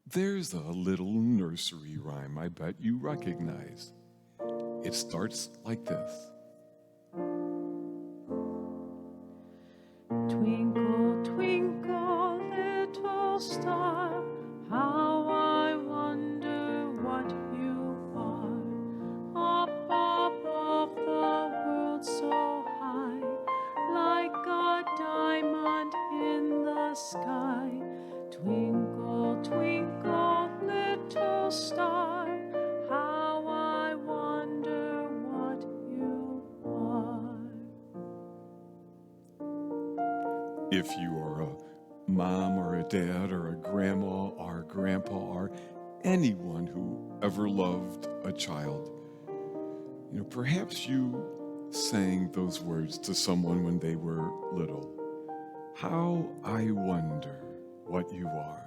There's a little nursery rhyme I bet you recognize. It starts like this. Twinkle, twinkle, little star, how I wonder what you are. Up above the world so high, like a diamond in the sky. Twinkle, twinkle, little star, how I wonder what you are. If you are a mom or a dad or a grandma or a grandpa or anyone who ever loved a child, perhaps you sang those words to someone when they were little. How I wonder what you are.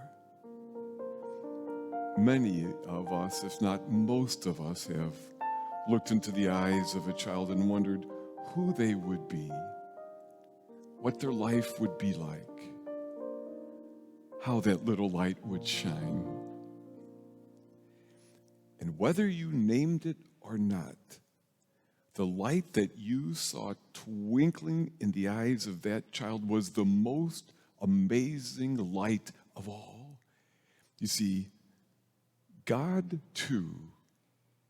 Many of us, if not most of us, have looked into the eyes of a child and wondered who they would be, what their life would be like, how that little light would shine. And whether you named it or not, the light that you saw twinkling in the eyes of that child was the most amazing light of all. You see, God too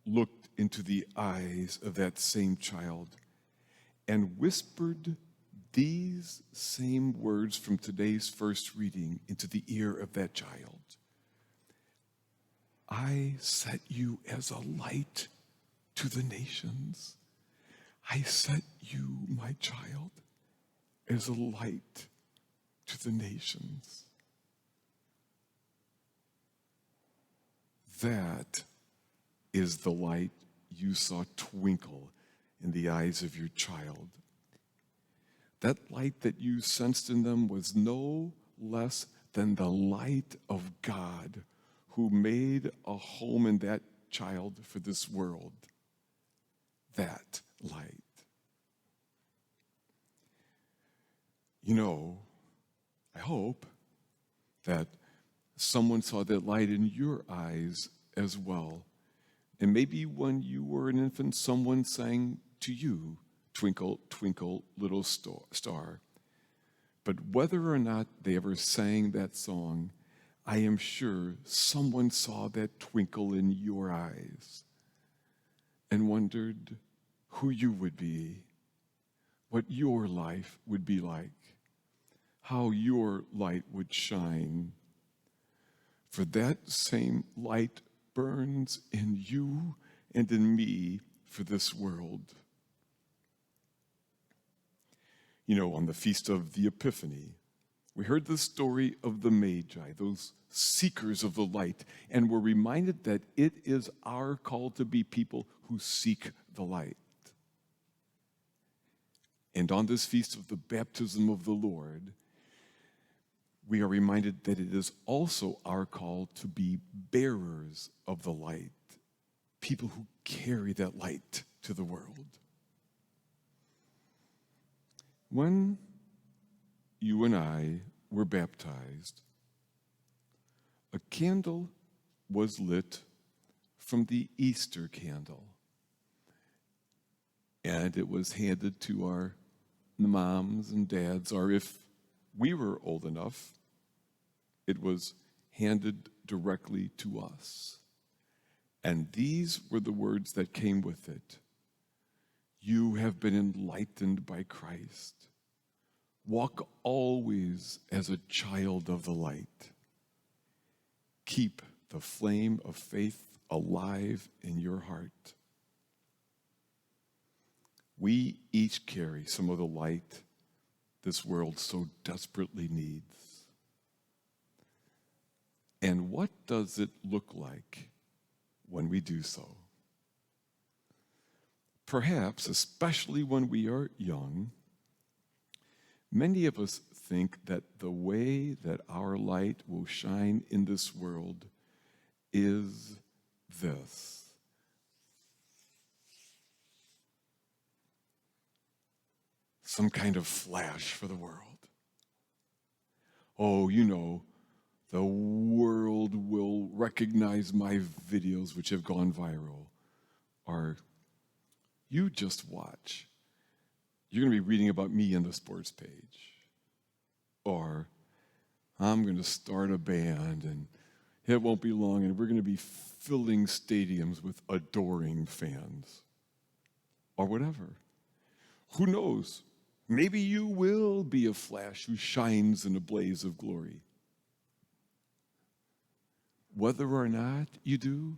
looked into the eyes of that same child and whispered these same words from today's first reading into the ear of that child. I set you as a light to the nations. I set you, my child, as a light to the nations. That is the light you saw twinkle in the eyes of your child. That light that you sensed in them was no less than the light of God, who made a home in that child for this world. That light. I hope that someone saw that light in your eyes as well. And maybe when you were an infant, someone sang to you, "Twinkle, twinkle, little star." But whether or not they ever sang that song, I am sure someone saw that twinkle in your eyes and wondered who you would be, what your life would be like, how your light would shine. For that same light burns in you and in me for this world. On the Feast of the Epiphany, we heard the story of the Magi, those seekers of the light, and were reminded that it is our call to be people who seek the light. And on this feast of the baptism of the Lord, we are reminded that it is also our call to be bearers of the light, people who carry that light to the world. When you and I were baptized, a candle was lit from the Easter candle, and it was handed to our moms and dads, or if we were old enough, it was handed directly to us. And these were the words that came with it. You have been enlightened by Christ. Walk always as a child of the light. Keep the flame of faith alive in your heart. We each carry some of the light this world so desperately needs. And what does it look like when we do so? Perhaps, especially when we are young, many of us think that the way that our light will shine in this world is this. Some kind of flash for the world. Oh, The world will recognize my videos which have gone viral. Or you just watch. You're going to be reading about me on the sports page. Or I'm going to start a band and it won't be long and we're going to be filling stadiums with adoring fans. Or whatever. Who knows? Maybe you will be a flash who shines in a blaze of glory. Whether or not you do,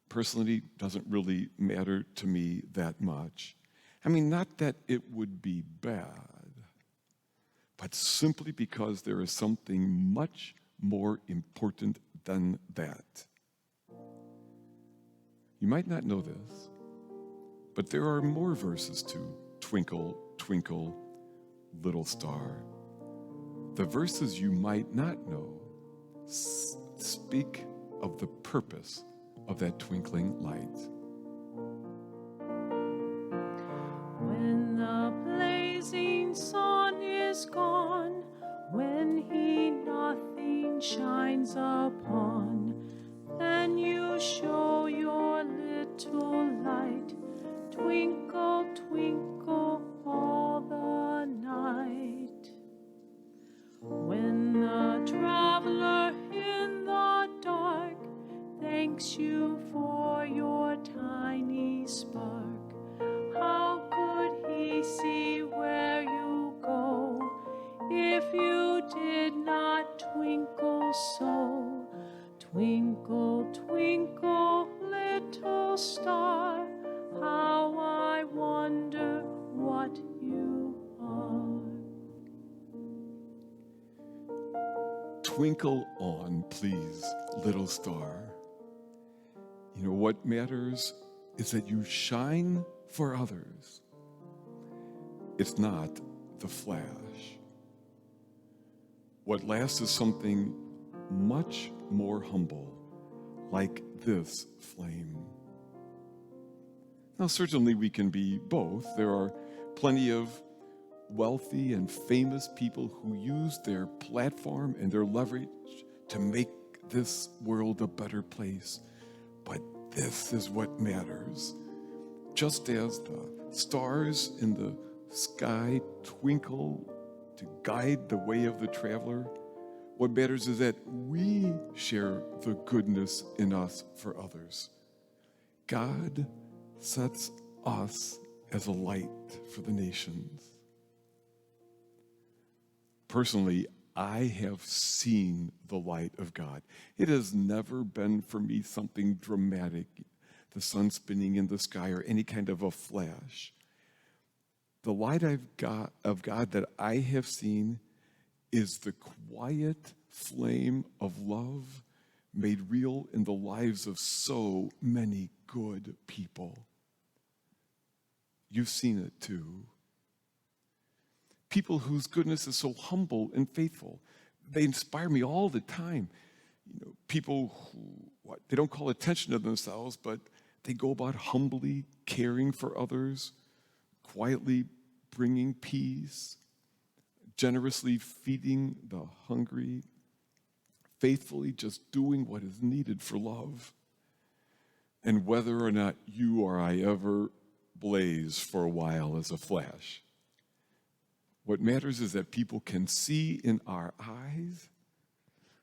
personally, doesn't really matter to me that much. I mean, not that it would be bad, but simply because there is something much more important than that. You might not know this, but there are more verses to Twinkle, Twinkle, Little Star. The verses you might not know speak of the purpose of that twinkling light. When the blazing sun is gone, when he nothing shines upon, then you show your little light, twinkle, twinkle all the night. When the traveler in the dark thanks you for your tiny spark, how could he see where you go if you did not twinkle so? Twinkle, twinkle, little star, how I wonder what you are. Twinkle on, please, little star. You know, what matters is that you shine for others. It's not the flash. What lasts is something much more humble, like this flame. Now, certainly we can be both. There are plenty of wealthy and famous people who use their platform and their leverage to make this world a better place. But this is what matters. Just as the stars in the sky twinkle to guide the way of the traveler, what matters is that we share the goodness in us for others. God sets us as a light for the nations. Personally, I have seen the light of God. It has never been for me something dramatic, the sun spinning in the sky or any kind of a flash. The light of God that I have seen is the quiet flame of love made real in the lives of so many good people. You've seen it too. People whose goodness is so humble and faithful. They inspire me all the time. You know, people who, they don't call attention to themselves, but they go about humbly caring for others, quietly bringing peace, generously feeding the hungry, faithfully just doing what is needed for love. And whether or not you or I ever blaze for a while as a flash, what matters is that people can see in our eyes,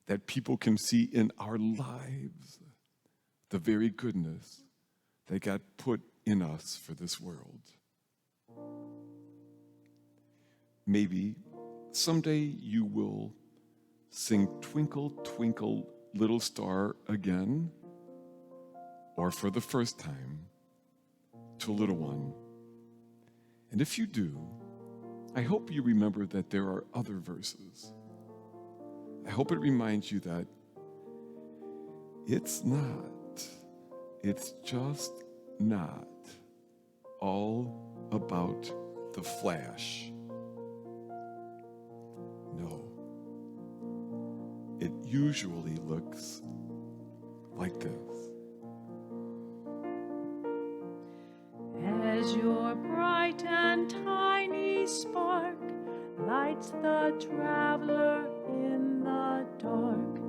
that people can see in our lives the very goodness that God put in us for this world. Maybe someday you will sing Twinkle, Twinkle, Little Star again, or for the first time, to a little one. And if you do, I hope you remember that there are other verses. I hope it reminds you that it's just not all about the flash. No. It usually looks like this. As your bright and tiny spark lights guides the traveler in the dark.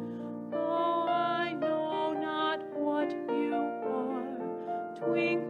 Though I know not what you are, twinkle